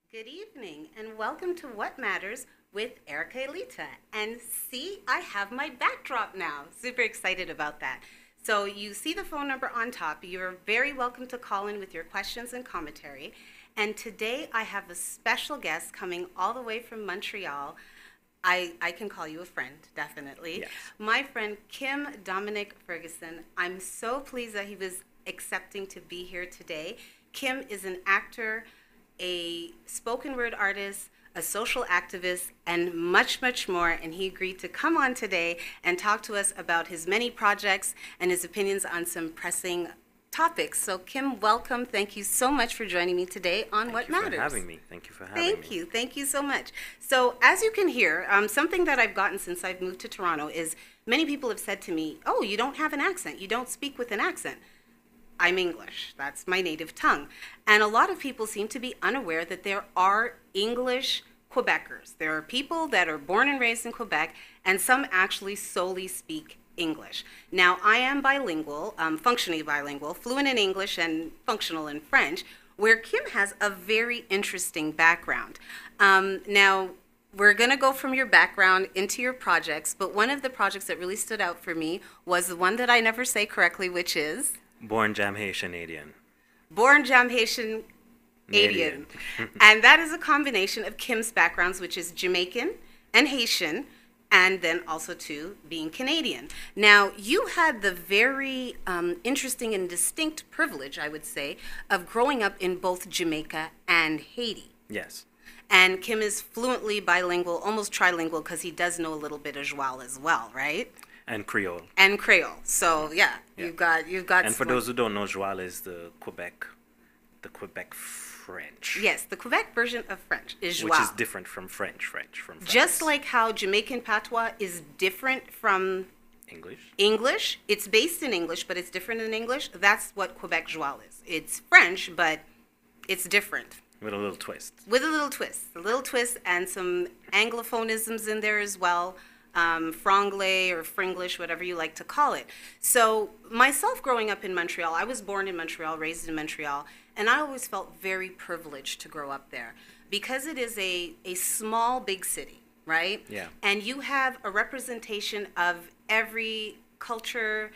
Good evening, and welcome to What Matters with Erica Elita. And see, I have my backdrop now. Super excited about that. So you see the phone number on top. You're very welcome to call in with your questions and commentary. And today I have a special guest coming all the way from Montreal. I can call you a friend, definitely. Yes. My friend Kym Dominic Ferguson. I'm so pleased that he was accepting to be here today. Kym is an actor, a spoken word artist, a social activist, and much, much more. And he agreed to come on today and talk to us about his many projects and his opinions on some pressing topics. So, Kym, welcome. Thank you so much for joining me today on What Matters. Thank you for having me. Thank you for having me. Thank you. Thank you so much. So, as you can hear, something that I've gotten since I've moved to Toronto is many people have said to me, "Oh, you don't have an accent. You don't speak with an accent." I'm English. That's my native tongue. And a lot of people seem to be unaware that there are English Quebecers. There are people that are born and raised in Quebec, and some actually solely speak English. Now, I am bilingual, functionally bilingual, fluent in English and functional in French, where Kym has a very interesting background. Now, we're going to go from your background into your projects, but one of the projects that really stood out for me was the one that I never say correctly, which is Bornhamhaitianadian. Bornhamhaitianadian. And that is a combination of Kym's backgrounds, which is Jamaican and Haitian, and then also too being Canadian. Now, you had the very interesting and distinct privilege, I would say, of growing up in both Jamaica and Haiti. Yes. And Kym is fluently bilingual, almost trilingual, because he does know a little bit of Joual as well, right? And Creole. And Creole. So yeah. you've got. And for those who don't know, Joual is the Quebec French. Yes, the Quebec version of French is Joual. Which is different from French from France. Just like how Jamaican patois is different from English. It's based in English, but it's different in English. That's what Quebec Joual is. It's French, but it's different. With a little twist. With a little twist, and some Anglophonisms in there as well. Franglais or Fringlish, whatever you like to call it. So myself growing up in Montreal, I was born in Montreal, raised in Montreal, and I always felt very privileged to grow up there because it is a small, big city, right? Yeah. And you have a representation of every culture,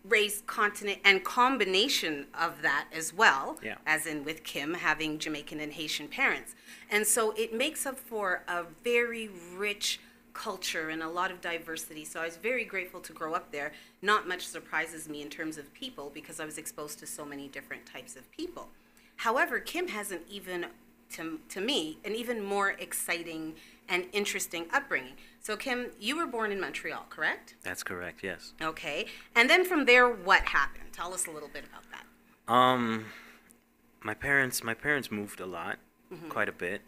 race, continent, and combination of that as well, yeah. As in with Kym having Jamaican and Haitian parents. And so it makes up for a very rich culture and a lot of diversity. So I was very grateful to grow up there. Not much surprises me in terms of people because I was exposed to so many different types of people. However, Kym has an even, to me, an even more exciting and interesting upbringing. So Kym, you were born in Montreal, correct? That's correct, yes. Okay. And then from there, what happened? Tell us a little bit about that. My parents moved a lot, quite a bit.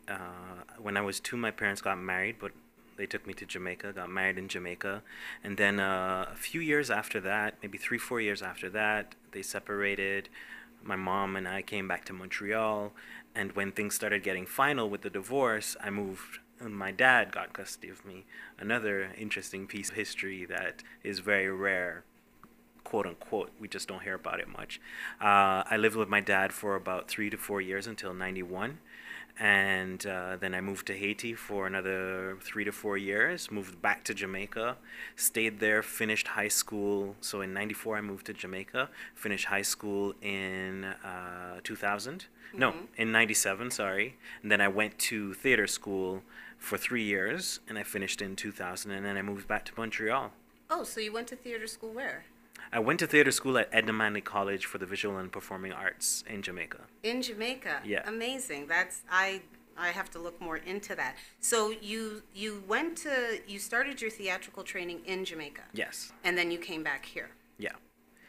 When I was 2, my parents got married, but they took me to Jamaica, got married in Jamaica. And then a few years after that, maybe 3-4 years after that, they separated. My mom and I came back to Montreal. And when things started getting final with the divorce, I moved. And my dad got custody of me. Another interesting piece of history that is very rare, quote unquote. We just don't hear about it much. I lived with my dad for about 3 to 4 years until 91. And then I moved to Haiti for another 3 to 4 years, moved back to Jamaica, stayed there, finished high school. So in 94, I moved to Jamaica, finished high school in 2000. No, in 97, sorry. And then I went to theater school for 3 years, and I finished in 2000, and then I moved back to Montreal. Oh, so you went to theater school where? I went to theater school at Edna Manley College for the Visual and Performing Arts in Jamaica. In Jamaica? Yeah. Amazing. I have to look more into that. So you started your theatrical training in Jamaica? Yes. And then you came back here? Yeah.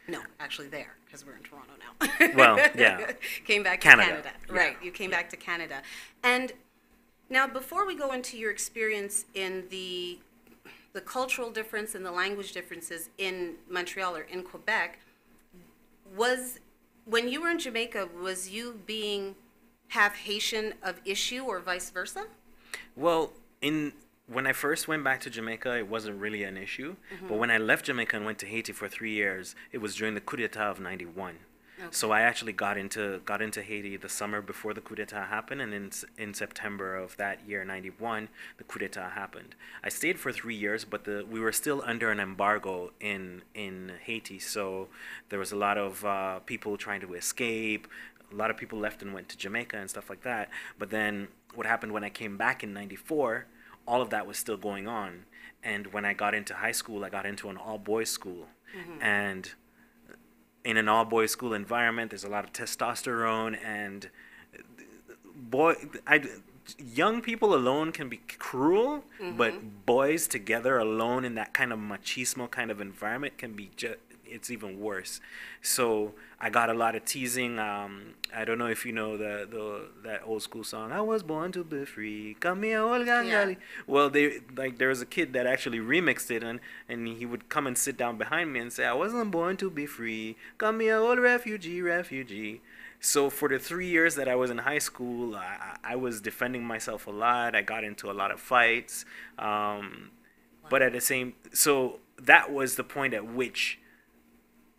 No, actually there, because we're in Toronto now. Well, yeah. Came back to Canada. Canada. Yeah. Right, you came back to Canada. And now before we go into your experience in the cultural difference and the language differences in Montreal or in Quebec, when you were in Jamaica, was you being half Haitian of issue or vice versa? Well, when I first went back to Jamaica, it wasn't really an issue. But when I left Jamaica and went to Haiti for 3 years, it was during the coup d'etat of 91. So I actually got into Haiti the summer before the coup d'état happened, and in September of that year, '91, the coup d'état happened. I stayed for 3 years, but we were still under an embargo in Haiti, so there was a lot of people trying to escape. A lot of people left and went to Jamaica and stuff like that. But then what happened when I came back in '94? All of that was still going on, and when I got into high school, I got into an all-boys school, and in an all-boys school environment, there's a lot of testosterone, and boy, young people alone can be cruel, but boys together alone in that kind of machismo kind of environment can be it's even worse. So I got a lot of teasing. I don't know if you know that old school song, "I was born to be free, come here, old gangali." Well, there was a kid that actually remixed it, and he would come and sit down behind me and say, "I wasn't born to be free, come here, old refugee, refugee." So for the 3 years that I was in high school, I was defending myself a lot. I got into a lot of fights, but at the same, so that was the point at which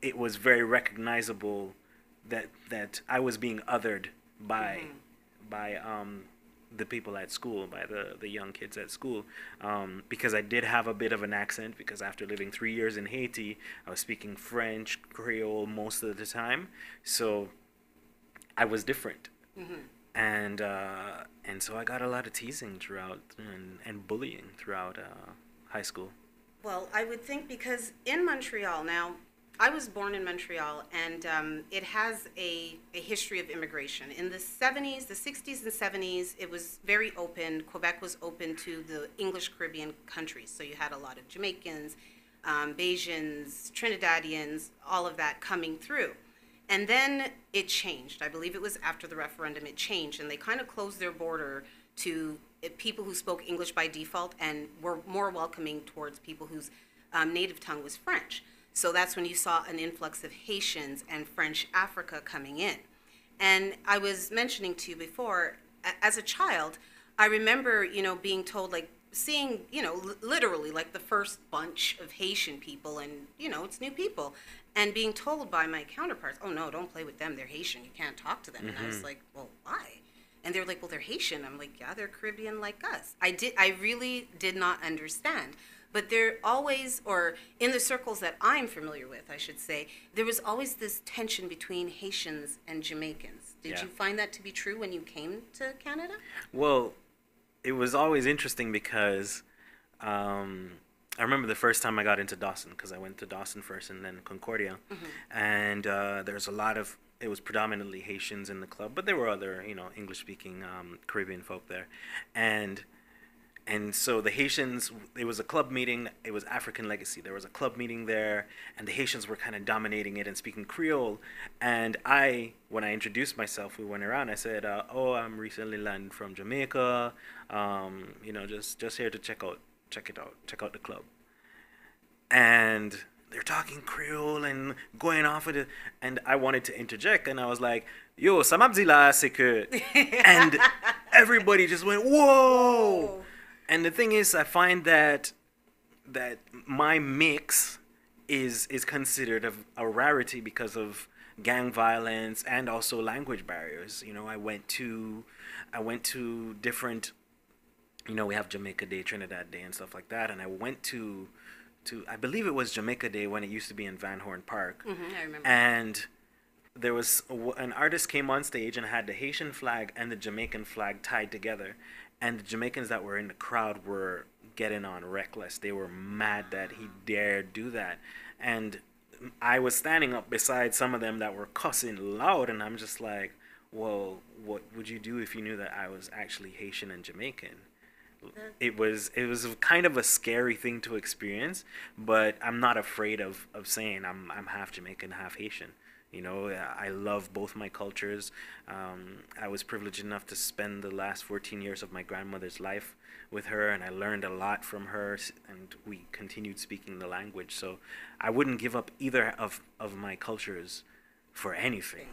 it was very recognizable that I was being othered by the people at school, by the young kids at school, because I did have a bit of an accent, because after living 3 years in Haiti, I was speaking French, Creole most of the time, so I was different. And so I got a lot of teasing throughout and bullying throughout high school. Well, I would think because in Montreal now, I was born in Montreal, and it has a history of immigration. In the 70s, the 60s and 70s, it was very open. Quebec was open to the English Caribbean countries. So you had a lot of Jamaicans, Bajans, Trinidadians, all of that coming through. And then it changed. I believe it was after the referendum it changed, and they kind of closed their border to people who spoke English by default and were more welcoming towards people whose native tongue was French. So that's when you saw an influx of Haitians and French Africa coming in. And I was mentioning to you before, as a child, I remember, being told, like, seeing, literally, like, the first bunch of Haitian people, and, it's new people, and being told by my counterparts, "Oh, no, don't play with them, they're Haitian, you can't talk to them." And I was like, "Well, why?" And they were like, "Well, they're Haitian." I'm like, "Yeah, they're Caribbean like us." I really did not understand. But there always, or in the circles that I'm familiar with, I should say, there was always this tension between Haitians and Jamaicans. Did you find that to be true when you came to Canada? Well, it was always interesting because I remember the first time I got into Dawson, because I went to Dawson first and then Concordia. And there's a lot of, it was predominantly Haitians in the club, but there were other, English-speaking Caribbean folk there. And so the Haitians, it was a club meeting, it was African Legacy. There was a club meeting there, and the Haitians were kind of dominating it and speaking Creole. And when I introduced myself, we went around, I said, "Oh, I'm recently landed from Jamaica, just here to check out the club." And they're talking Creole and going off of it, and I wanted to interject, and I was like, "Yo, samabzila c'est que," and everybody just went, "Whoa!" And the thing is, I find that my mix is considered a rarity because of gang violence and also language barriers. I went to different, we have Jamaica Day, Trinidad Day, and stuff like that, and I went to I believe it was Jamaica Day when it used to be in Van Horn Park. I remember. And there was an artist came on stage and had the Haitian flag and the Jamaican flag tied together. And the Jamaicans that were in the crowd were getting on reckless. They were mad that he dared do that. And I was standing up beside some of them that were cussing loud, and I'm just like, well, what would you do if you knew that I was actually Haitian and Jamaican? It was kind of a scary thing to experience, but I'm not afraid of saying I'm half Jamaican, half Haitian. I love both my cultures. I was privileged enough to spend the last 14 years of my grandmother's life with her, and I learned a lot from her, and we continued speaking the language. So I wouldn't give up either of my cultures for anything.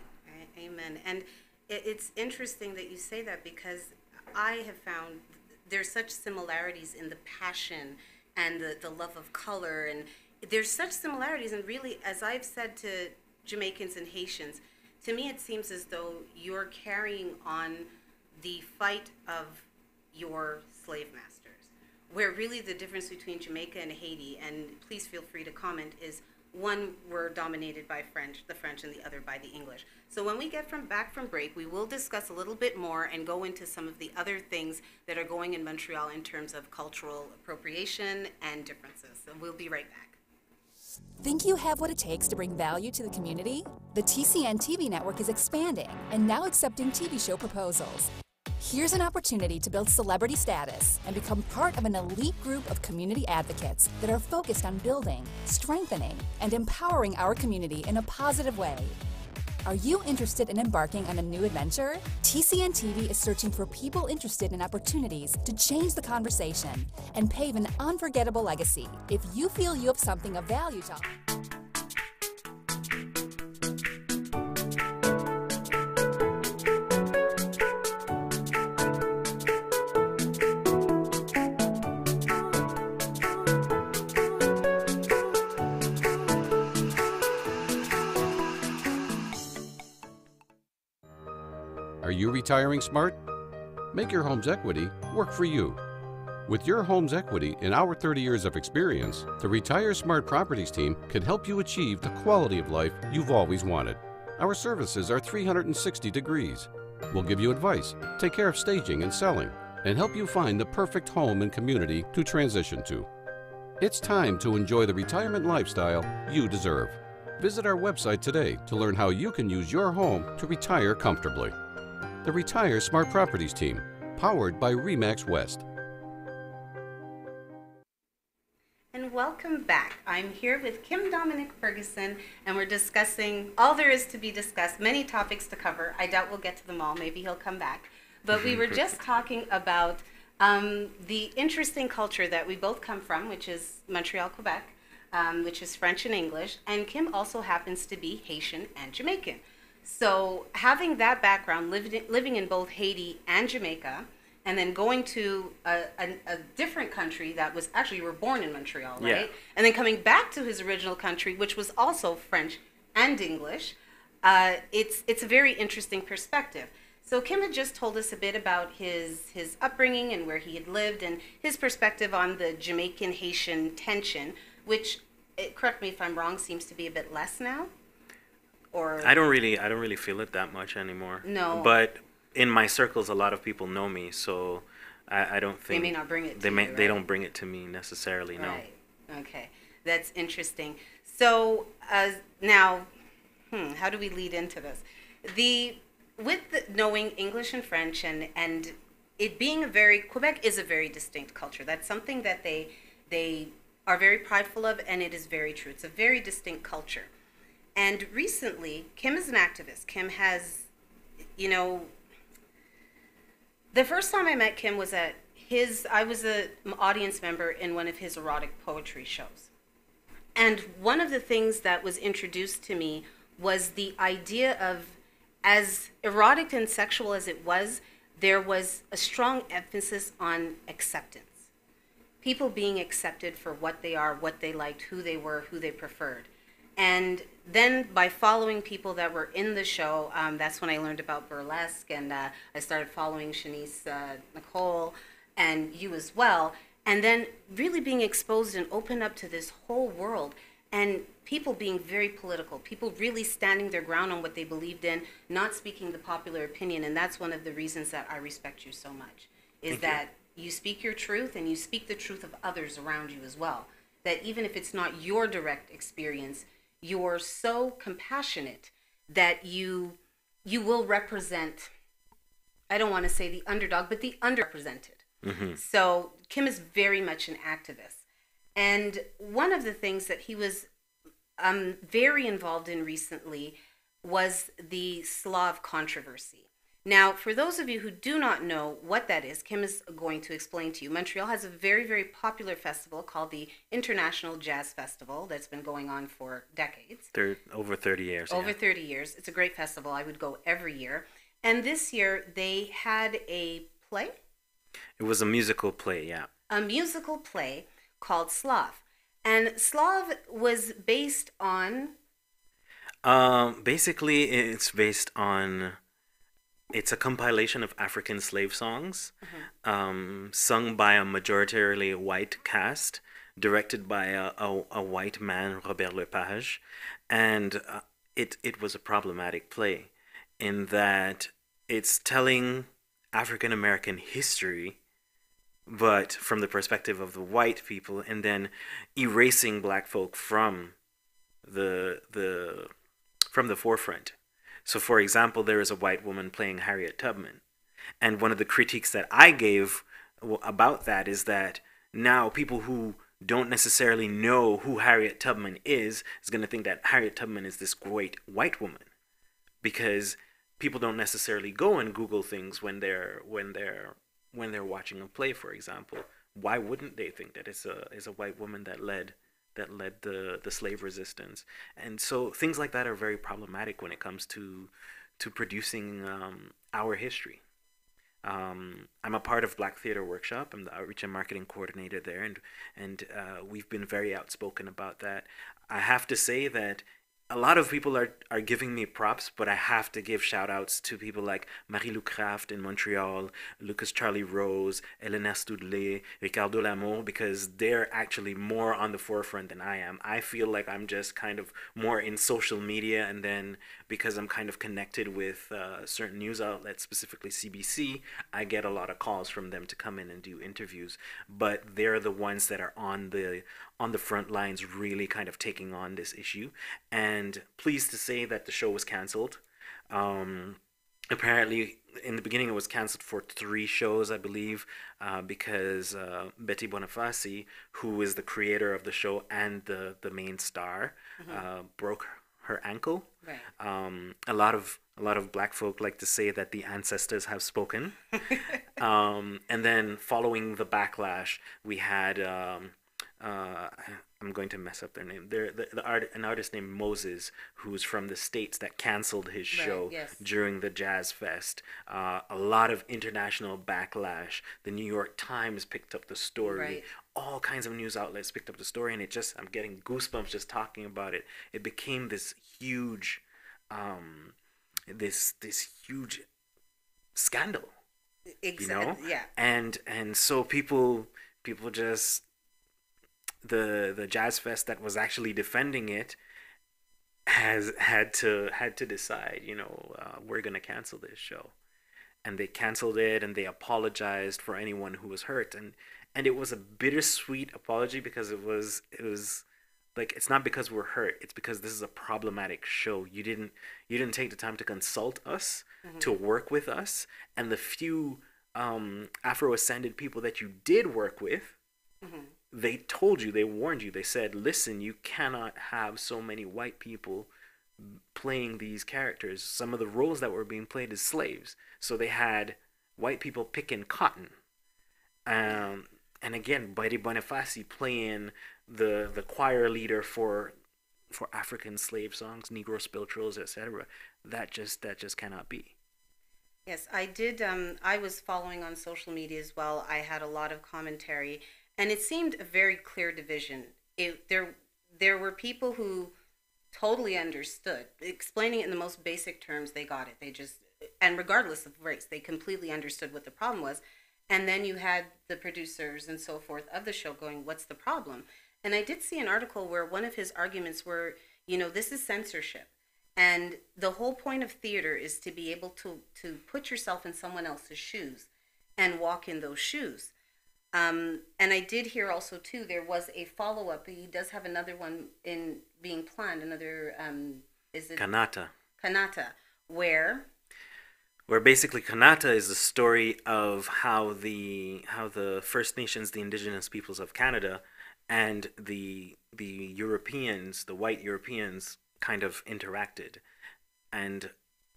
Amen. And it's interesting that you say that, because I have found there's such similarities in the passion and the love of color, and there's such similarities. And really, as I've said to Jamaicans and Haitians, to me it seems as though you're carrying on the fight of your slave masters, where really the difference between Jamaica and Haiti, and please feel free to comment, is one were dominated by the French, and the other by the English. So when we get back from break, we will discuss a little bit more and go into some of the other things that are going in Montreal in terms of cultural appropriation and differences. So we'll be right back. Think you have what it takes to bring value to the community? The TCN TV network is expanding and now accepting TV show proposals. Here's an opportunity to build celebrity status and become part of an elite group of community advocates that are focused on building, strengthening, and empowering our community in a positive way. Are you interested in embarking on a new adventure? TCN TV is searching for people interested in opportunities to change the conversation and pave an unforgettable legacy. If you feel you have something of value to offer. Are you retiring smart? Make your home's equity work for you. With your home's equity and our 30 years of experience, the Retire Smart Properties team can help you achieve the quality of life you've always wanted. Our services are 360 degrees. We'll give you advice, take care of staging and selling, and help you find the perfect home and community to transition to. It's time to enjoy the retirement lifestyle you deserve. Visit our website today to learn how you can use your home to retire comfortably. The Retire Smart Properties team, powered by RE/MAX West. And welcome back. I'm here with Kym Dominic Ferguson, and we're discussing all there is to be discussed, many topics to cover. I doubt we'll get to them all. Maybe he'll come back. But we were just talking about the interesting culture that we both come from, which is Montreal, Quebec, which is French and English. And Kym also happens to be Haitian and Jamaican. So having that background, living in both Haiti and Jamaica, and then going to a different country that was actually, you were born in Montreal, right? Yeah. And then coming back to his original country, which was also French and English, it's a very interesting perspective. So Kym had just told us a bit about his upbringing and where he had lived and his perspective on the Jamaican-Haitian tension, which, correct me if I'm wrong, seems to be a bit less now. Or I don't really feel it that much anymore. No. But in my circles, a lot of people know me, so I don't think they may not bring it. They don't bring it to me necessarily. No. Right. Okay, that's interesting. So now, how do we lead into this? Knowing English and French and it being Quebec is a very distinct culture. That's something that they are very prideful of, and it is very true. It's a very distinct culture. And recently, Kym is an activist. Kym has, the first time I met Kym was I was an audience member in one of his erotic poetry shows. And one of the things that was introduced to me was the idea of, as erotic and sexual as it was, there was a strong emphasis on acceptance. People being accepted for what they are, what they liked, who they were, who they preferred. And then by following people that were in the show, that's when I learned about burlesque, and I started following Shanice Nicole and you as well. And then really being exposed and opened up to this whole world, and people being very political, people really standing their ground on what they believed in, not speaking the popular opinion. And that's one of the reasons that I respect you so much, is that you speak your truth and you speak the truth of others around you as well. That even if it's not your direct experience, you're so compassionate that you will represent, I don't want to say the underdog, but the underrepresented. Mm-hmm. So Kym is very much an activist. And one of the things that he was very involved in recently was the SLAV controversy. Now, for those of you who do not know what that is, Kym is going to explain to you. Montreal has a very, very popular festival called the International Jazz Festival that's been going on for decades. Over 30 years. Over 30 years. It's a great festival. I would go every year. And this year they had a play. It was a musical play, yeah. A musical play called SLAV. And SLAV was based on... Basically, it's based on. It's a compilation of African slave songs, sung by a majoritarily white cast, directed by a white man, Robert Lepage, and it was a problematic play, in that it's telling African American history, but from the perspective of the white people, and then erasing black folk from the forefront. So, for example, there is a white woman playing Harriet Tubman. And one of the critiques that I gave about that is that now people who don't necessarily know who Harriet Tubman is going to think that Harriet Tubman is this great white woman, because people don't necessarily go and Google things when they're watching a play, for example. Why wouldn't they think that it's a white woman that led the slave resistance? And so things like that are very problematic when it comes to producing our history. I'm a part of Black Theater Workshop. I'm the outreach and marketing coordinator there, and we've been very outspoken about that. I have to say that a lot of people are giving me props, but I have to give shout outs to people like Marie-Lou Craft in Montreal, Lucas Charlie Rose, Elena Studley, Ricardo Lamour, because they're actually more on the forefront than I am. I feel like I'm just kind of more in social media, and then because I'm kind of connected with certain news outlets, specifically CBC, I get a lot of calls from them to come in and do interviews. But they're the ones that are on the front lines, really kind of taking on this issue. And pleased to say that the show was canceled. Apparently, in the beginning, it was canceled for 3 shows, I believe, because Betty Boniface, who is the creator of the show and the main star, broke her ankle. Right. A lot of black folk like to say that the ancestors have spoken. And then following the backlash, we had I'm going to mess up their name. An artist named Moses, who's from the States, that canceled his show during the Jazz Fest. A lot of international backlash. The New York Times picked up the story. Right. All kinds of news outlets picked up the story, and I'm getting goosebumps just talking about it. It became this huge, this huge scandal. Exactly. You know? Yeah. And so people just. The Jazz Fest that was actually defending it has had to decide, we're gonna cancel this show, and they canceled it, and they apologized for anyone who was hurt, and it was a bittersweet apology, because it was like, it's not because we're hurt, it's because this is a problematic show. You didn't take the time to consult us, to work with us, and the few Afro-ascended people that you did work with. They told you, they warned you, they said, listen, you cannot have so many white people playing these characters. Some of the roles that were being played as slaves. So they had white people picking cotton. And again, Betty Boniface playing the choir leader for African slave songs, Negro spirituals, etc. That just cannot be. Yes, I did. I was following on social media as well. I had a lot of commentary. And it seemed a very clear division. There were people who totally understood, explaining it in the most basic terms. They got it. And regardless of race, they completely understood what the problem was. And then you had the producers and so forth of the show going, what's the problem? And I did see an article where one of his arguments were, this is censorship. And the whole point of theater is to be able to put yourself in someone else's shoes and walk in those shoes. And I did hear also, too, there was a follow-up. He does have another one being planned, another, is it? Kanata. Kanata, where basically Kanata is the story of how the First Nations, the Indigenous peoples of Canada, and the Europeans, the white Europeans, kind of interacted. And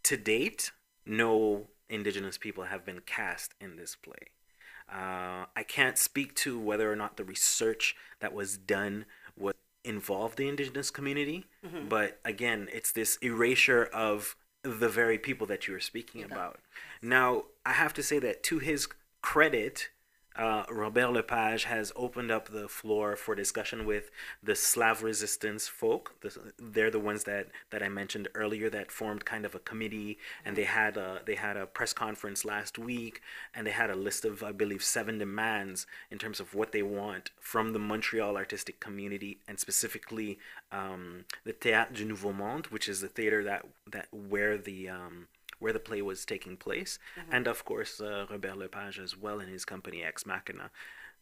to date, no Indigenous people have been cast in this play. I can't speak to whether or not the research that was done would involve the Indigenous community, but again, it's this erasure of the very people that you were speaking about. Now, I have to say that to his credit, Robert Lepage has opened up the floor for discussion with the SLAV resistance folk. They're the ones that I mentioned earlier that formed kind of a committee, and they had a press conference last week, and they had a list of, I believe, 7 demands in terms of what they want from the Montreal artistic community, and specifically the Théâtre du Nouveau Monde, which is the theater that where the play was taking place, and of course Robert Lepage as well in his company Ex Machina.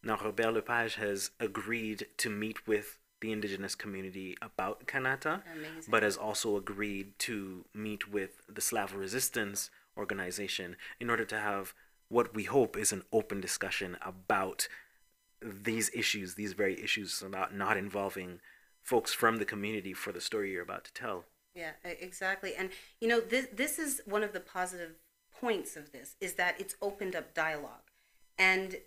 Now Robert Lepage has agreed to meet with the indigenous community about Kanata, but has also agreed to meet with the SLAV resistance organization in order to have what we hope is an open discussion about these issues, these very issues, not involving folks from the community for the story you're about to tell. Yeah, exactly. And, this is one of the positive points of this, is that it's opened up dialogue. And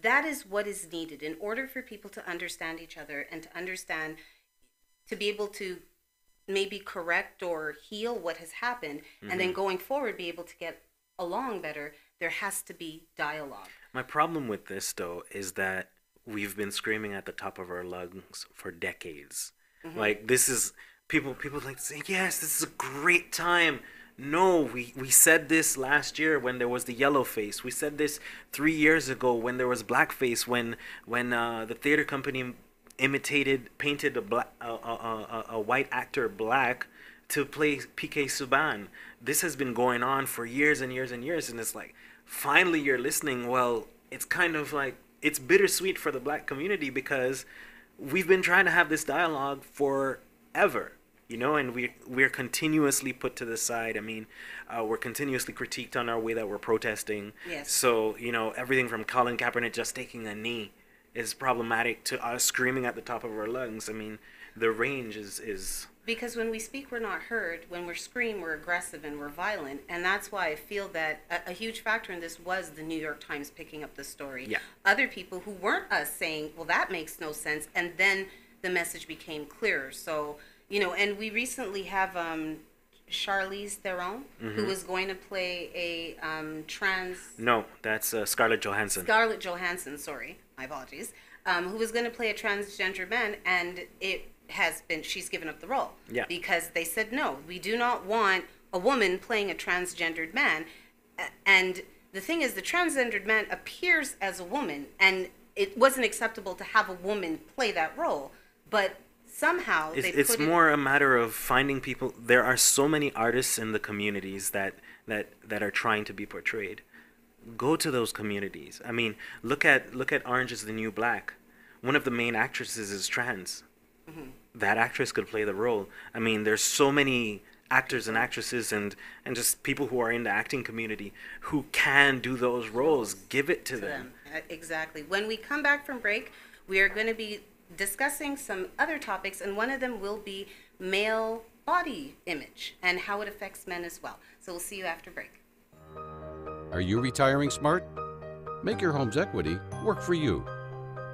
that is what is needed in order for people to understand each other and to be able to maybe correct or heal what has happened, and then going forward be able to get along better. There has to be dialogue. My problem with this, though, is that we've been screaming at the top of our lungs for decades. Like, this is... People like to say, yes, this is a great time. No, we said this last year when there was the yellow face. We said this 3 years ago when there was blackface, when the theater company painted a white actor black to play P.K. Subban. This has been going on for years and years and years, and it's like, finally you're listening. Well, it's kind of like, it's bittersweet for the black community because we've been trying to have this dialogue forever. And we're continuously put to the side. I mean, we're continuously critiqued on our way that we're protesting. Yes. So, everything from Colin Kaepernick just taking a knee is problematic to us screaming at the top of our lungs. I mean, the range is... Because when we speak, we're not heard. When we scream, we're aggressive and we're violent. And that's why I feel that a huge factor in this was the New York Times picking up the story. Yeah. Other people who weren't us saying, well, that makes no sense. And then the message became clearer. So... and we recently have Charlize Theron, who is going to play a trans... No, that's Scarlett Johansson. Scarlett Johansson, sorry. My apologies. Who was going to play a transgender man, and she's given up the role. Yeah. Because they said, no, we do not want a woman playing a transgendered man. And the thing is, the transgendered man appears as a woman, and it wasn't acceptable to have a woman play that role. But... somehow it's more a matter of finding people. There are so many artists in the communities that are trying to be portrayed. Go to those communities. I mean, look at Orange is the New Black. One of the main actresses is trans. That actress could play the role. I mean, there's so many actors and actresses and just people who are in the acting community who can do those roles. Give it to them. Exactly. When we come back from break, we are going to be discussing some other topics, and one of them will be male body image and how it affects men as well. So we'll see you after break. Are you retiring smart? Make your home's equity work for you.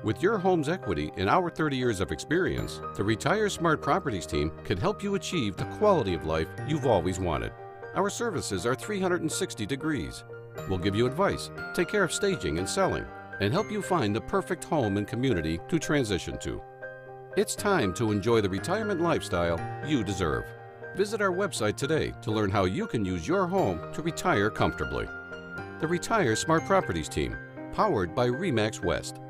With your home's equity in our 30 years of experience, the Retire Smart Properties team can help you achieve the quality of life you've always wanted. Our services are 360 degrees. We'll give you advice, take care of staging and selling, and help you find the perfect home and community to transition to. It's time to enjoy the retirement lifestyle you deserve. Visit our website today to learn how you can use your home to retire comfortably. The Retire Smart Properties team, powered by RE/MAX West.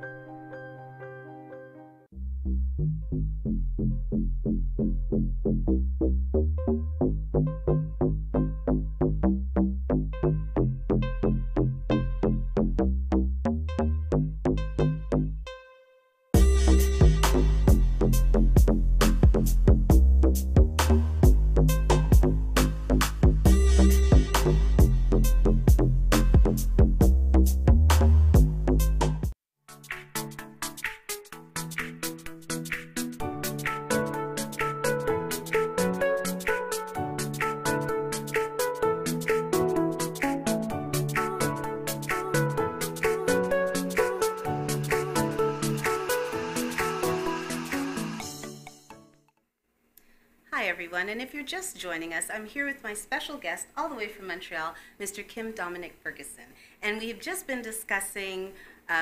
everyone, and if you're just joining us, I'm here with my special guest all the way from Montreal, Mr. Kym Dominic Ferguson. And we have just been discussing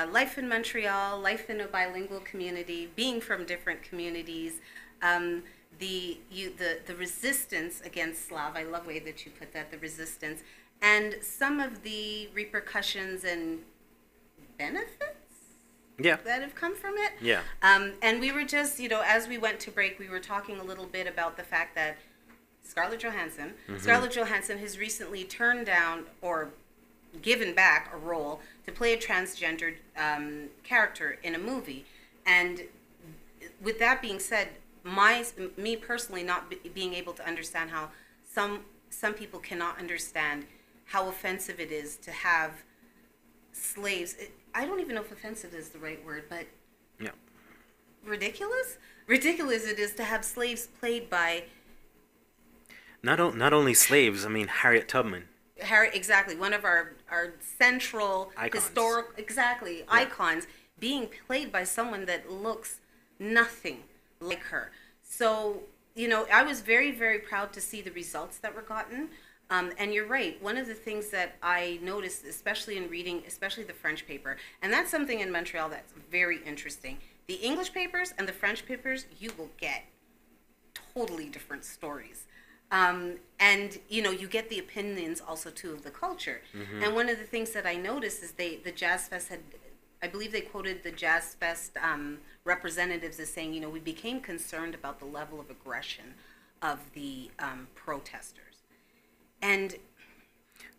life in Montreal, life in a bilingual community, being from different communities, the resistance against SLAV, I love the way that you put that, the resistance, and some of the repercussions and benefits that have come from it. Yeah. And we were just, as we went to break, we were talking a little bit about the fact that Scarlett Johansson has recently turned down or given back a role to play a transgendered character in a movie. And with that being said, me personally not being able to understand how some people cannot understand how offensive it is to have slaves. I don't even know if offensive is the right word, but yeah, ridiculous it is to have slaves played by not only slaves. I mean, Harriet Tubman. Exactly, one of our central icons. Historical icons being played by someone that looks nothing like her. So, I was very, very proud to see the results that were gotten. And you're right. One of the things that I noticed, especially in reading, especially the French paper, and that's something in Montreal that's very interesting. The English papers and the French papers, you will get totally different stories. And, you get the opinions also, too, of the culture. Mm-hmm. And one of the things that I noticed is the Jazz Fest had, I believe they quoted the Jazz Fest representatives as saying, we became concerned about the level of aggression of the protesters.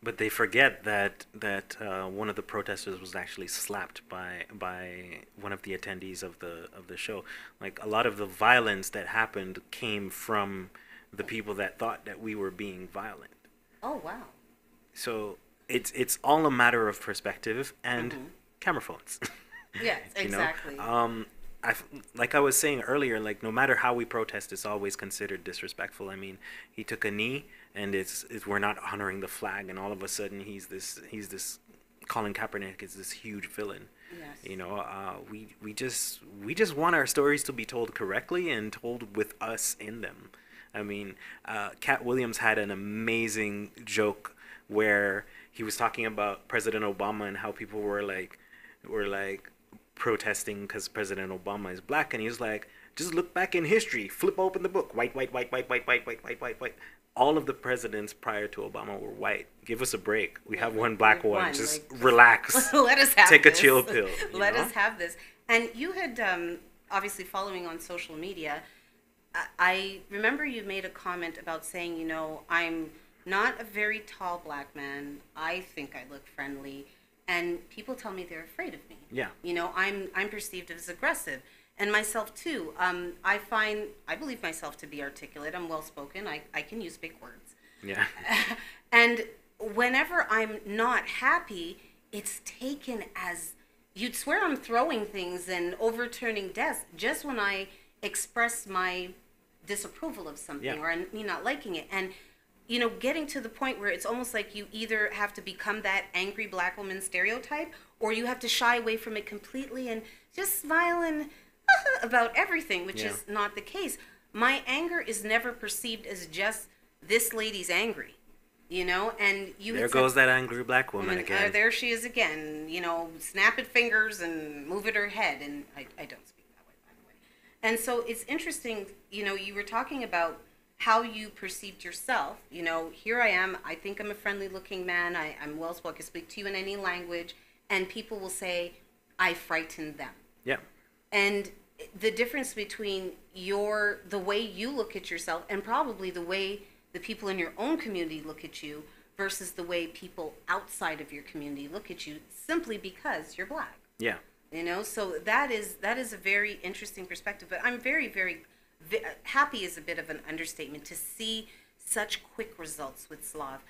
But they forget that one of the protesters was actually slapped by one of the attendees of the show. Like, a lot of the violence that happened came from the people that thought that we were being violent. Oh, wow. So it's all a matter of perspective and camera phones. Yes, exactly. Like I was saying earlier, like, no matter how we protest, it's always considered disrespectful. I mean, he took a knee, and it's we're not honoring the flag, and all of a sudden he's this Colin Kaepernick is this huge villain. Yes. We just want our stories to be told correctly and told with us in them. I mean, Cat Williams had an amazing joke where he was talking about President Obama and how people were like protesting because President Obama is black, and he was like, just look back in history, flip open the book, white. All of the presidents prior to Obama were white. Give us a break. We have one black one. Just relax. Let us have Take this. A chill pill. Let us have this. And you had, obviously following on social media, I remember you made a comment about saying, I'm not a very tall black man. I think I look friendly. And people tell me they're afraid of me. Yeah. I'm perceived as aggressive. And myself too. I believe myself to be articulate. I'm well spoken. I can use big words. Yeah. And whenever I'm not happy, it's taken as, you'd swear I'm throwing things and overturning desks just when I express my disapproval of something or me not liking it. And getting to the point where it's almost like you either have to become that angry black woman stereotype, or you have to shy away from it completely and just smile and about everything, which is not the case. My anger is never perceived as just this lady's angry, and there goes that angry black woman again. There she is again, snap at fingers and move at her head, and I don't speak that way, by the way. And so it's interesting, you were talking about how you perceived yourself. Here I am, I think I'm a friendly looking man, I'm well spoken, I speak to you in any language, and people will say, I frightened them. Yeah. And the difference between the way you look at yourself and probably the way the people in your own community look at you versus the way people outside of your community look at you, simply because you're black. Yeah. So that is a very interesting perspective, but I'm very, very happy is a bit of an understatement to see such quick results with SLAV,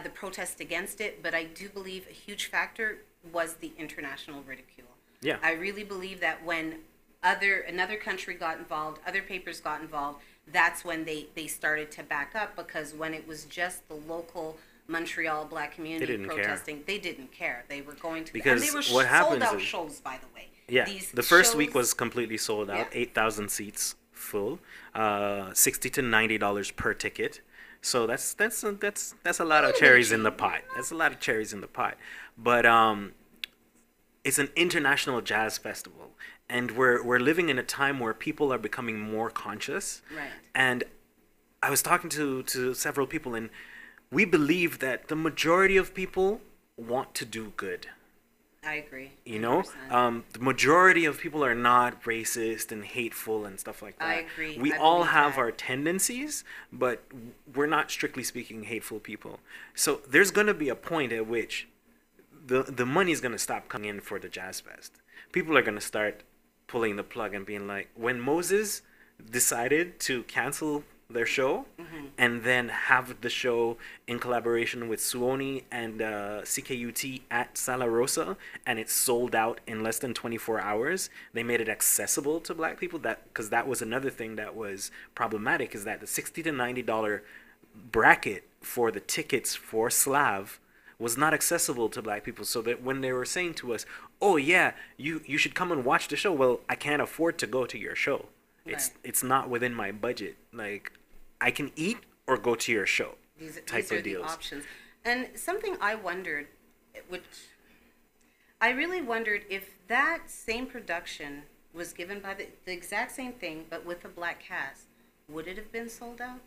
the protest against it, but I do believe a huge factor was the international ridicule. Yeah. I really believe that when another country got involved, other papers got involved, that's when they started to back up, because when it was just the local Montreal black community protesting, they didn't care. They were going to because and they were what sold out shows, by the way. Yeah. The first week was completely sold out, 8,000 seats, full, $60 to $90 per ticket. So that's a lot of cherries in the pot. That's a lot of cherries in the pot. But it's an international jazz festival, and we're living in a time where people are becoming more conscious. Right. And I was talking to several people, and we believe that the majority of people want to do good. I agree. You know, the majority of people are not racist and hateful and stuff like that. I agree. We all have our tendencies, but we're not strictly speaking hateful people. So there's going to be a point at which the money is going to stop coming in for the Jazz Fest. People are going to start pulling the plug and being like, when Moses decided to cancel their show and then have the show in collaboration with Suoni and CKUT at Sala Rosa, and it sold out in less than 24 hours. They made it accessible to black people, because that was another thing that was problematic, is that the $60 to $90 bracket for the tickets for SLAV was not accessible to black people. So that when they were saying to us, oh yeah, you should come and watch the show, well, I can't afford to go to your show. It's not within my budget. Like, I can eat or go to your show. These are the options. And something I wondered, which I really wondered, if that same production was given by the exact same thing, but with a black cast, would it have been sold out?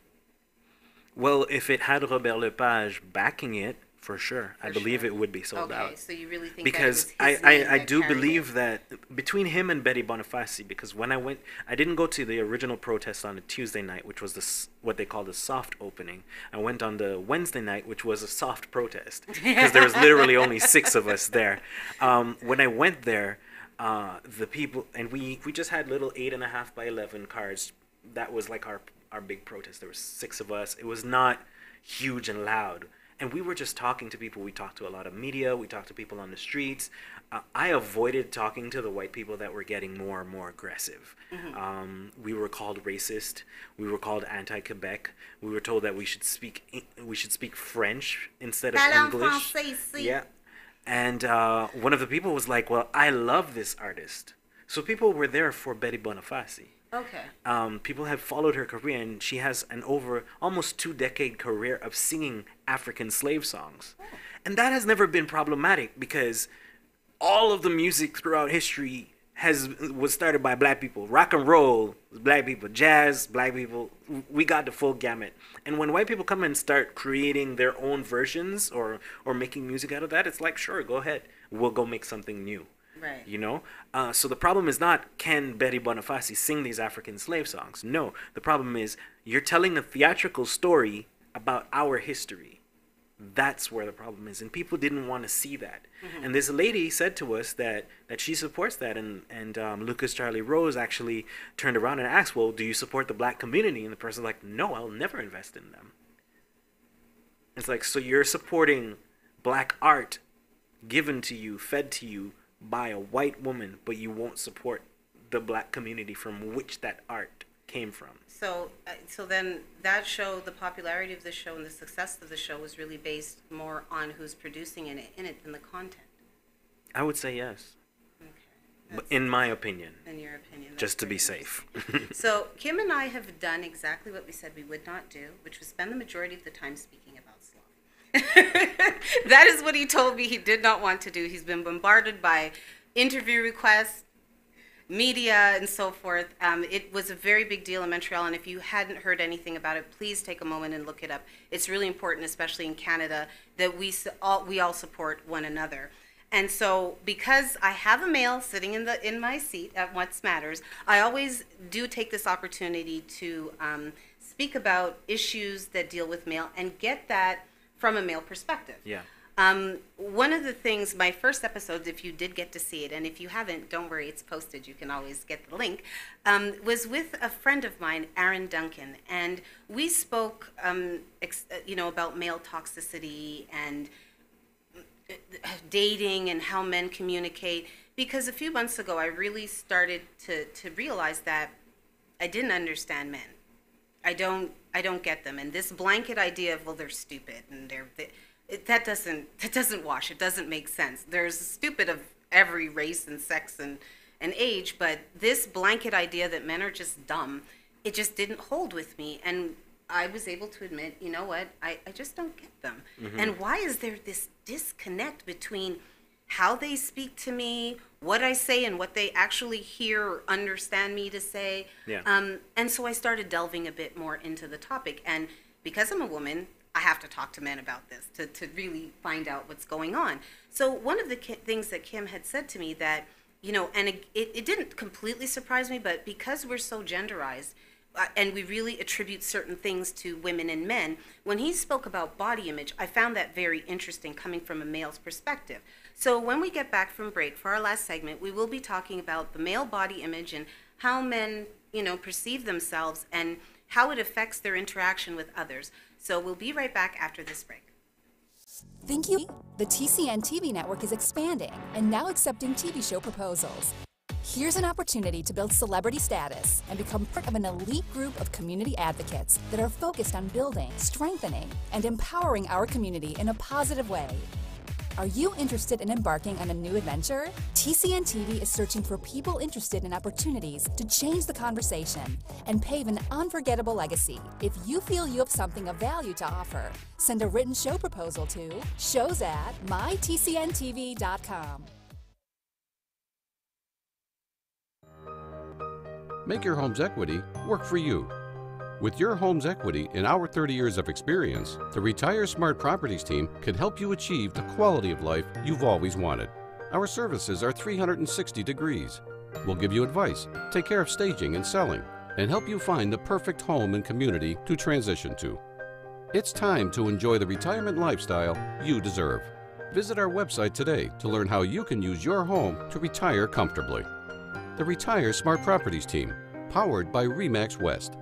Well, if it had Robert Lepage backing it, for sure. I believe it would be sold out. Okay, so you really think because that it was his name I that do carried believe it? that between him and Betty Boniface, because when I didn't go to the original protest on a Tuesday night, which was what they called the soft opening. I went on the Wednesday night, which was a soft protest, because there was literally only 6 of us there. When I went there, the people, and we just had little 8.5 by 11 cards. That was like our big protest. There were 6 of us. It was not huge and loud. And we were just talking to people. We talked to a lot of media. We talked to people on the streets. I avoided talking to the white people that were getting more and more aggressive. We were called racist. We were called anti-Quebec. We were told that we should speak French instead of English. Yeah. And one of the people was like, well, I love this artist. So people were there for Betty Boniface. Okay. People have followed her career, and she has an almost 2-decade career of singing African slave songs. Oh. And that has never been problematic, because all of the music throughout history was started by black people. Rock and roll, black people. Jazz, black people. We got the full gamut. And when white people come and start creating their own versions or making music out of that, it's like, sure, go ahead. We'll go make something new. Right. You know? So the problem is not, can Betty Boniface sing these African slave songs? No. The problem is, you're telling a theatrical story about our history. That's where the problem is. And people didn't want to see that. And this lady said to us that she supports that. And Lucas Charlie Rose actually turned around and asked, well, do you support the black community? And the person's like, no, I'll never invest in them. It's like, so you're supporting black art given to you, fed to you, by a white woman, but you won't support the black community from which that art came from. So then that show, the popularity of the show and the success of the show was really based more on who's producing in it than the content. I would say yes. Okay. But in my opinion. In your opinion. Just to be safe. So Kym and I have done exactly what we said we would not do, which was spend the majority of the time speaking about SLAV. That is what he told me he did not want to do. He's been bombarded by interview requests, media, and so forth. It was a very big deal in Montreal, and if you hadn't heard anything about it, please take a moment and look it up. It's really important, especially in Canada, that we all support one another. And so, because I have a male sitting in my seat at What's Matters, I always do take this opportunity to speak about issues that deal with male and get that from a male perspective. Yeah. One of the things, my first episode, if you did get to see it, and if you haven't, don't worry, it's posted, you can always get the link, was with a friend of mine, Aaron Duncan, and we spoke, about male toxicity and dating and how men communicate, because a few months ago I really started to realize that I didn't understand men. I don't get them, and this blanket idea of, well, they're stupid and that doesn't wash. It doesn't make sense. There's stupid of every race and sex and age, but this blanket idea that men are just dumb it just didn't hold with me. And I was able to admit, you know what, I just don't get them. And why is there this disconnect between how they speak to me, what I say, and what they actually hear or understand me to say? And so I started delving a bit more into the topic. And because I'm a woman, I have to talk to men about this to really find out what's going on. So one of the things that Kym had said to me that, you know, and it didn't completely surprise me, but because we're so genderized, and we really attribute certain things to women and men, when he spoke about body image, I found that very interesting coming from a male's perspective. So when we get back from break for our last segment, we will be talking about the male body image and how men, you know, perceive themselves and how it affects their interaction with others. So we'll be right back after this break. Thank you. The TCN TV network is expanding and now accepting TV show proposals. Here's an opportunity to build celebrity status and become part of an elite group of community advocates that are focused on building, strengthening, and empowering our community in a positive way. Are you interested in embarking on a new adventure? TCN TV is searching for people interested in opportunities to change the conversation and pave an unforgettable legacy. If you feel you have something of value to offer, send a written show proposal to shows@mytcntv.com. Make your home's equity work for you. With your home's equity in our 30 years of experience, the Retire Smart Properties team can help you achieve the quality of life you've always wanted. Our services are 360 degrees. We'll give you advice, take care of staging and selling, and help you find the perfect home and community to transition to. It's time to enjoy the retirement lifestyle you deserve. Visit our website today to learn how you can use your home to retire comfortably. The Retire Smart Properties team, powered by RE/MAX West.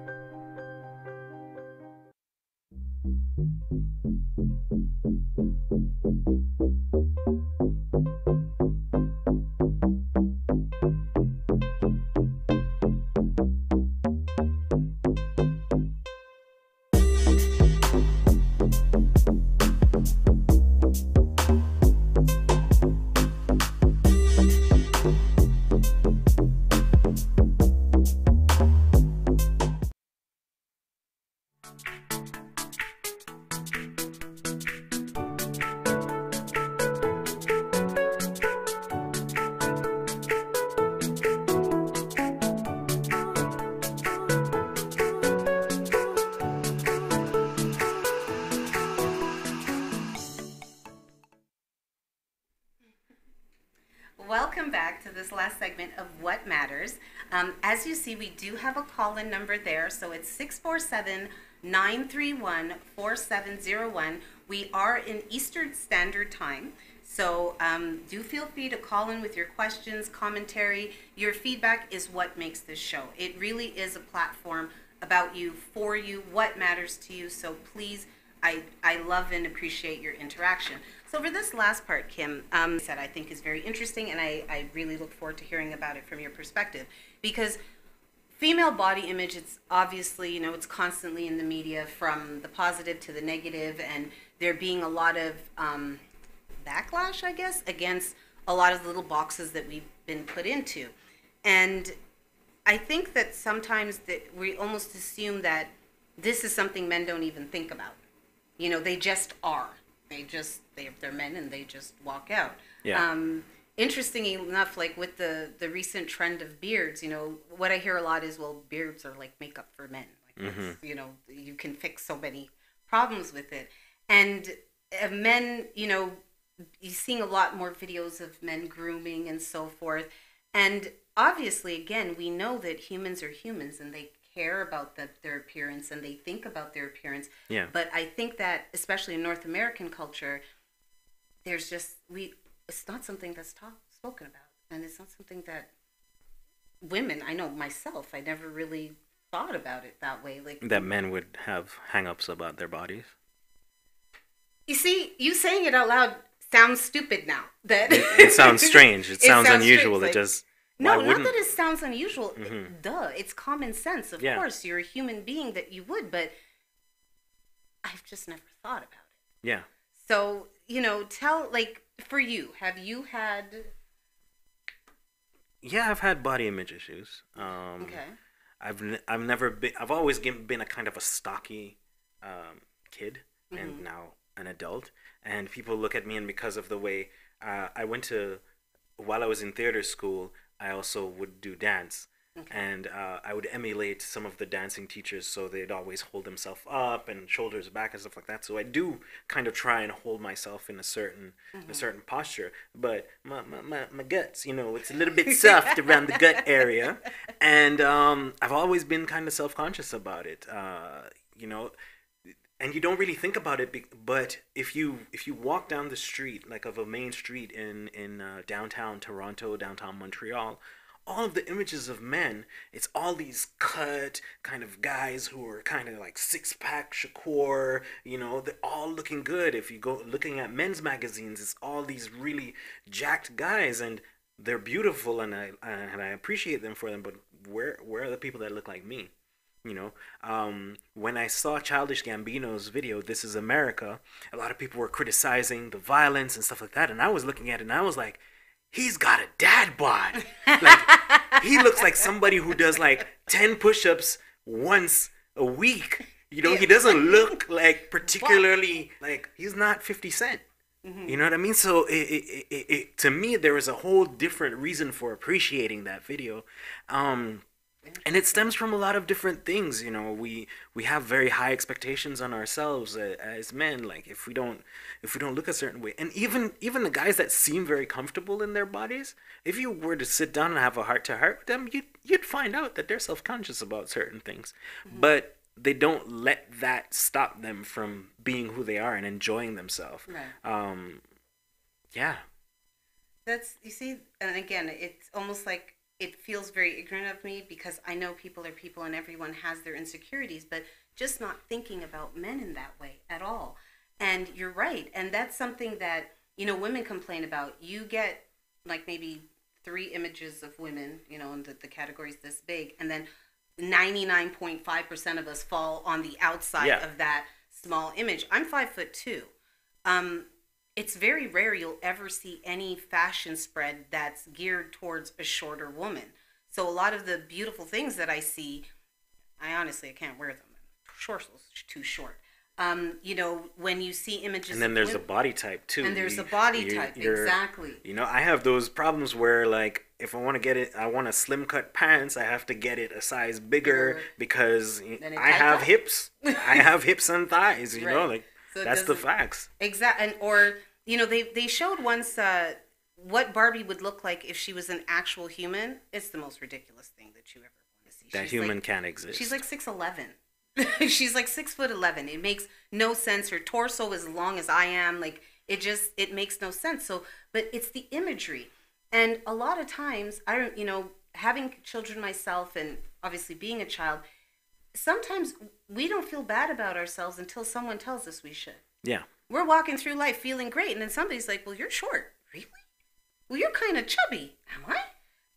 Welcome back to this last segment of What Matters. As you see, we do have a call-in number there, so it's 647-931-4701. We are in Eastern Standard Time, so do feel free to call in with your questions, commentary. Your feedback is what makes this show. It really is a platform about you, for you, what matters to you, so please, I love and appreciate your interaction. So for this last part, Kym, said I think is very interesting, and I really look forward to hearing about it from your perspective, because female body image, it's obviously, you know, it's constantly in the media, from the positive to the negative, and there being a lot of backlash, I guess, against a lot of the little boxes that we've been put into. And I think that sometimes that we almost assume that this is something men don't even think about. You know, they just are. They're men and they just walk out. Yeah. Interestingly enough, like with the recent trend of beards, you know, what I hear a lot is, well, beards are like makeup for men. Like you know, you can fix so many problems with it. And men, you know, you're seeing a lot more videos of men grooming and so forth. And obviously, again, we know that humans are humans and they care about their appearance and they think about their appearance. Yeah. But I think that, especially in North American culture, there's just, it's not something that's spoken about. And it's not something that women, I know myself, I never really thought about it that way. Like that men would have hang-ups about their bodies. You see, you saying it out loud sounds stupid now. That it sounds strange. It sounds unusual. Strange. It just... No, not that it sounds unusual. Duh, it's common sense. Of course, you're a human being that you would, but I've just never thought about it. Yeah. So, you know, like, for you, have you had... Yeah, I've had body image issues. Okay. I've always been a kind of a stocky kid, and now an adult, and people look at me, and because of the way while I was in theater school, I also would do dance. Okay. And I would emulate some of the dancing teachers, so they'd always hold themselves up and shoulders back and stuff like that. So I do kind of try and hold myself in a certain posture, but my guts, it's a little bit soft around the gut area, and I've always been kind of self-conscious about it, and you don't really think about it, but if you walk down the street, like of a main street in downtown Toronto, downtown Montreal, all of the images of men, it's all these cut kind of guys who are kind of like six-pack Shakur, they're all looking good. If you go looking at men's magazines, it's all these really jacked guys, and they're beautiful, and I appreciate them for them, but where are the people that look like me? When I saw Childish Gambino's video, This Is America, a lot of people were criticizing the violence and stuff like that, and I was looking at it and I was like, he's got a dad bod. Like, he looks like somebody who does like 10 push-ups once a week. He doesn't look like particularly, like, he's not 50 Cent. You know what I mean? So it to me, there was a whole different reason for appreciating that video. And it stems from a lot of different things. We have very high expectations on ourselves as men. Like, if we don't look a certain way, and even the guys that seem very comfortable in their bodies, if you were to sit down and have a heart-to-heart with them, you'd find out that they're self-conscious about certain things, but they don't let that stop them from being who they are and enjoying themselves. Right. Yeah. That's, you see, and again, it's almost like, it feels very ignorant of me, because I know people are people and everyone has their insecurities, but just not thinking about men in that way at all. And you're right. And that's something that, women complain about. You get like maybe 3 images of women, and the category's this big, and then 99.5% of us fall on the outside of that small image. I'm 5'2". It's very rare you'll ever see any fashion spread that's geared towards a shorter woman. So a lot of the beautiful things that I see, I can't wear them. Shorts too short. When you see images, and then there's a body type too. And there's a body type, exactly. I have those problems where, like, if I want to get it, I want a slim cut pants, I have to get it a size bigger because I have hips. I have hips and thighs. Like. So that's the facts. Exactly. And or they showed once what Barbie would look like if she was an actual human. It's the most ridiculous thing that you ever want to see. That human can't exist. She's like 6'11". She's like 6'11". It makes no sense. Her torso is as long as I am. Like, it makes no sense. So, but it's the imagery, and a lot of times having children myself, and obviously being a child, sometimes we don't feel bad about ourselves until someone tells us we should. Yeah. We're walking through life feeling great, and then somebody's like, well, you're short. Really? Well, you're kind of chubby. Am I?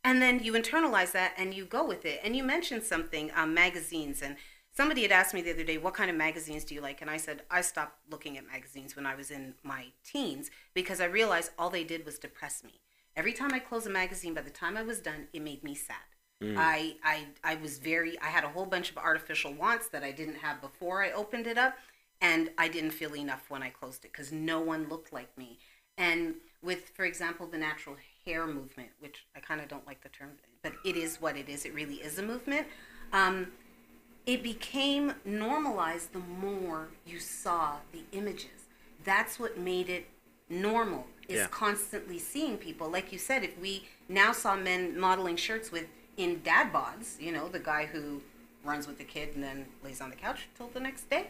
And then you internalize that and you go with it. And you mentioned something, magazines, and somebody had asked me the other day, what kind of magazines do you like? And I said, I stopped looking at magazines when I was in my teens, because I realized all they did was depress me. Every time I closed a magazine, by the time I was done, it made me sad. I had a whole bunch of artificial wants that I didn't have before I opened it up, and I didn't feel enough when I closed it because no one looked like me. And with, for example, the natural hair movement, which I kind of don't like the term, but it is what it is. It really is a movement. It became normalized the more you saw the images. That's what made it normal, is constantly seeing people. Like you said, if we now saw men modeling shirts in dad bods, the guy who runs with the kid and then lays on the couch till the next day,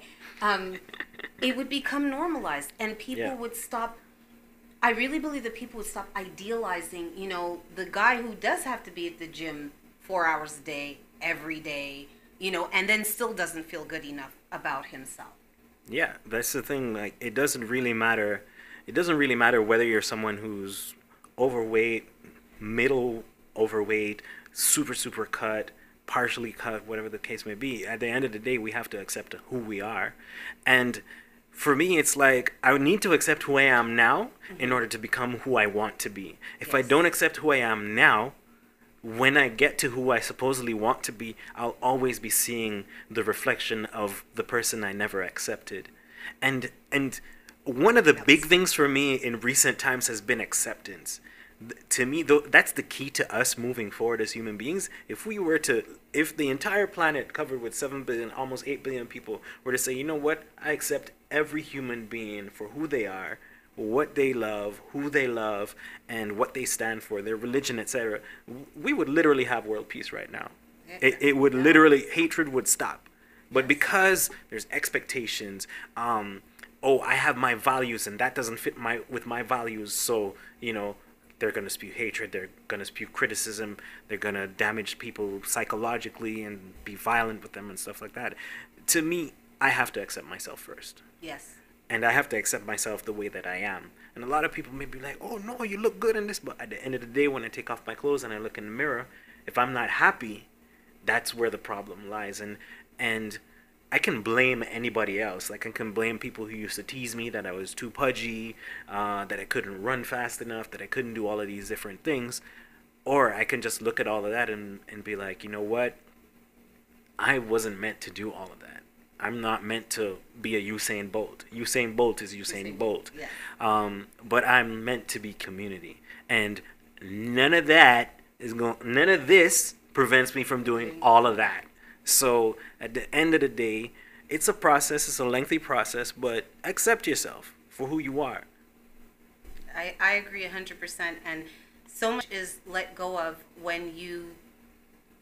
it would become normalized, and people would stop. I really believe that people would stop idealizing, the guy who does have to be at the gym 4 hours a day, every day, and then still doesn't feel good enough about himself. Yeah, that's the thing. Like, it doesn't really matter. It doesn't really matter whether you're someone who's overweight, middle overweight, super cut, partially cut, whatever the case may be. At the end of the day, we have to accept who we are. And for me, it's like, I need to accept who I am now in order to become who I want to be. If I don't accept who I am now, when I get to who I supposedly want to be, I'll always be seeing the reflection of the person I never accepted. And one of the big things for me in recent times has been acceptance. To me, though, that's the key to us moving forward as human beings. If the entire planet covered with 7 billion, almost 8 billion people were to say, you know what, I accept every human being for who they are, what they love, who they love, and what they stand for, their religion, etc., we would literally have world peace right now. It would literally, hatred would stop. But because there's expectations, I have my values and that doesn't fit with my values, so, they're going to spew hatred, they're going to spew criticism, they're going to damage people psychologically and be violent with them and stuff like that. To me, I have to accept myself first. Yes. And I have to accept myself the way that I am. And a lot of people may be like, oh no, you look good in this. But at the end of the day, when I take off my clothes and I look in the mirror, if I'm not happy, that's where the problem lies. And I can blame anybody else. Like, I can blame people who used to tease me that I was too pudgy, that I couldn't run fast enough, that I couldn't do all of these different things. Or I can just look at all of that and be like, you know what? I wasn't meant to do all of that. I'm not meant to be a Usain Bolt. Usain Bolt is Usain Bolt. Yeah. But I'm meant to be community. And none of this prevents me from doing all of that. So at the end of the day, it's a process, it's a lengthy process, but accept yourself for who you are. I agree 100%. And so much is let go of when you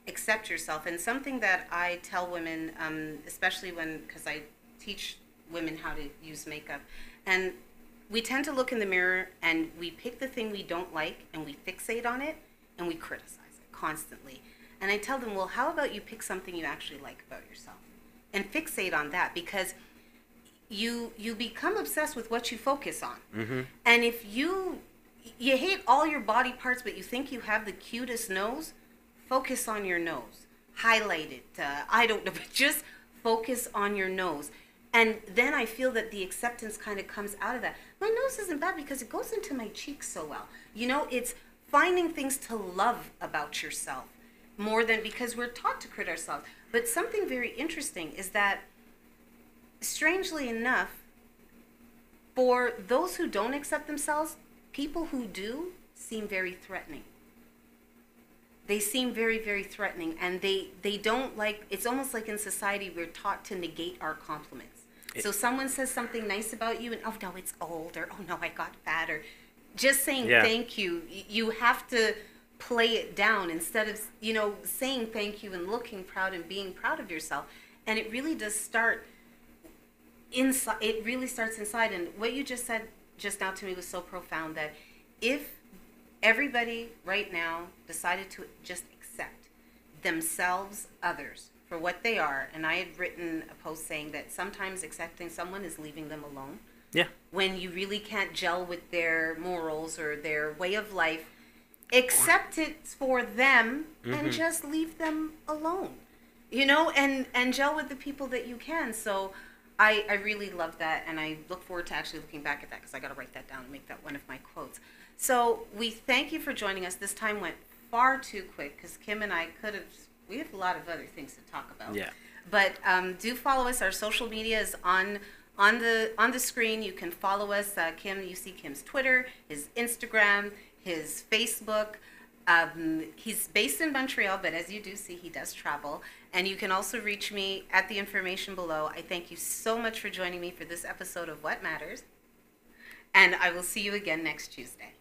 accept yourself. And something that I tell women, especially because I teach women how to use makeup, and we tend to look in the mirror and we pick the thing we don't like and we fixate on it and we criticize it constantly. And I tell them, well, how about you pick something you actually like about yourself and fixate on that, because you become obsessed with what you focus on. Mm-hmm. And if you hate all your body parts, but you think you have the cutest nose, focus on your nose. Highlight it. I don't know, but just focus on your nose. And then I feel that the acceptance kind of comes out of that. My nose isn't bad because it goes into my cheeks so well. It's finding things to love about yourself more than, because we're taught to crit ourselves. But something very interesting is that, strangely enough, for those who don't accept themselves, people who do seem very threatening. They seem very, very threatening, and they don't like, it's almost like in society we're taught to negate our compliments. So someone says something nice about you and, oh no, it's old, or oh no, I got fat, or just saying thank you. You have to play it down instead of, saying thank you and looking proud and being proud of yourself. And it really does start inside. It really starts inside. And what you just said just now to me was so profound, that if everybody right now decided to just accept themselves, others, for what they are, and I had written a post saying that sometimes accepting someone is leaving them alone. Yeah. When you really can't gel with their morals or their way of life, accept it for them and just leave them alone, and gel with the people that you can. So I really love that, and I look forward to actually looking back at that, because I got to write that down and make that one of my quotes. So we thank you for joining us. This time went far too quick, because Kym and I we have a lot of other things to talk about. Yeah. But do follow us. Our social media is on the screen. You can follow us. Kym, you see Kym's Twitter, his Instagram, his Facebook. He's based in Montreal, but as you do see, he does travel. And you can also reach me at the information below. I thank you so much for joining me for this episode of What Matters. And I will see you again next Tuesday.